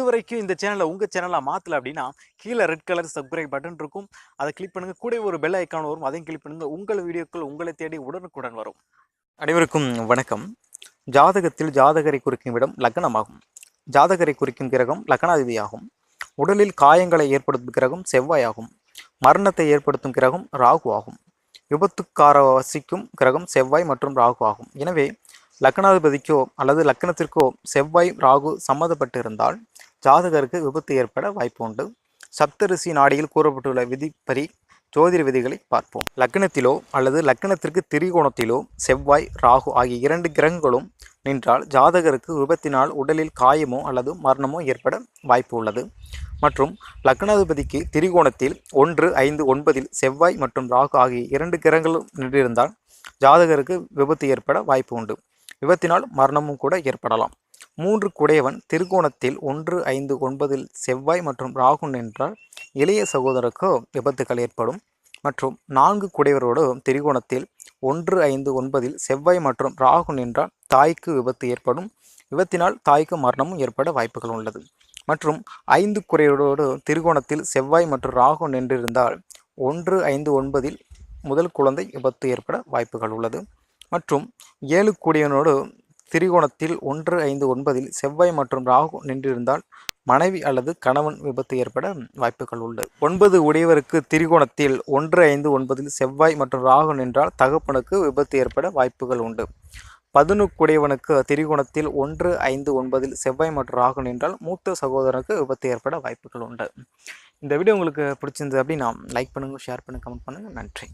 இதுவரைக்கும் இந்த சேனலை உங்கள் சேனலாக மாற்றல அப்படின்னா கீழே ரெட் கலர் சப்ஸ்கிரைப் பட்டன் இருக்கும். அதை கிளிக் பண்ணுங்கள். கூட ஒரு பெல் ஐக்கான் வரும், அதையும் கிளிக் பண்ணுங்கள். உங்கள் வீடியோக்கள் உங்களை தேடி உடனுக்குடன் வரும். அனைவருக்கும் வணக்கம். ஜாதகத்தில் ஜாதகரை குறிக்கும் இடம் லக்னமாகும். ஜாதகரை குறிக்கும் கிரகம் லக்னாதிபதியாகும். உடலில் காயங்களை ஏற்படுத்தும் கிரகம் செவ்வாய் ஆகும். மரணத்தை ஏற்படுத்தும் கிரகம் ராகு ஆகும். விபத்துக்கார வசிக்கும் கிரகம் செவ்வாய் மற்றும் ராகு ஆகும். எனவே லக்னாதிபதிக்கோ அல்லது லக்னத்திற்கோ செவ்வாய் ராகு சம்மந்தப்பட்டு இருந்தால் ஜாதகருக்கு விபத்து ஏற்பட வாய்ப்பு உண்டு. சப்தரிஷி நாடியில் கூறப்பட்டுள்ள விதிப்படி ஜோதிட விதிகளை பார்ப்போம். லக்னத்திலோ அல்லது லக்னத்திற்கு திரிகோணத்திலோ செவ்வாய் ராகு ஆகிய இரண்டு கிரகங்களும் நின்றால் ஜாதகருக்கு விபத்தினால் உடலில் காயமோ அல்லது மரணமோ ஏற்பட வாய்ப்பு உள்ளது. மற்றும் லக்னாதிபதிக்கு திரிகோணத்தில் 1, 5, 9 செவ்வாய் மற்றும் ராகு ஆகிய இரண்டு கிரகங்களும் நின்றிருந்தால் ஜாதகருக்கு விபத்து ஏற்பட வாய்ப்பு உண்டு. விபத்தினால் மரணமும் கூட ஏற்படலாம். 3 குடையவன் திரிகோணத்தில் 1, 5, 9 செவ்வாய் மற்றும் ராகு நின்றால் இளைய சகோதரருக்கு விபத்துக்கள் ஏற்படும். மற்றும் 4 குடையவரோடு திரிகோணத்தில் 1, 5, 9 செவ்வாய் மற்றும் ராகு நின்றால் தாய்க்கு விபத்து ஏற்படும். விபத்தினால் தாய்க்கு மரணமும் ஏற்பட வாய்ப்புகள் உள்ளது. மற்றும் 5 குடையவரோடு திரிகோணத்தில் செவ்வாய் மற்றும் ராகு நின்றிருந்தால் 1, 5, 9 முதல் குழந்தை விபத்து ஏற்பட வாய்ப்புகள் உள்ளது. மற்றும் 7 கூடியவனோடு திரிகோணத்தில் 1, 5, 9 செவ்வாய் மற்றும் ராகு நின்றிருந்தால் மனைவி அல்லது கணவன் விபத்து ஏற்பட வாய்ப்புகள் உண்டு. 9 உடையவருக்கு திரிகோணத்தில் 1, 5, 9 செவ்வாய் மற்றும் ராகு நின்றால் தகப்பனுக்கு விபத்து ஏற்பட வாய்ப்புகள் உண்டு. 11 உடையவனுக்கு திரிகோணத்தில் 1, 5, 9 செவ்வாய் மற்றும் ராகு நின்றால் மூத்த சகோதரனுக்கு விபத்து ஏற்பட வாய்ப்புகள் உண்டு. இந்த வீடியோ உங்களுக்கு பிடிச்சிருந்தது அப்படின்னா லைக் பண்ணுங்கள், ஷேர் பண்ணுங்கள், கமெண்ட் பண்ணுங்கள். நன்றி.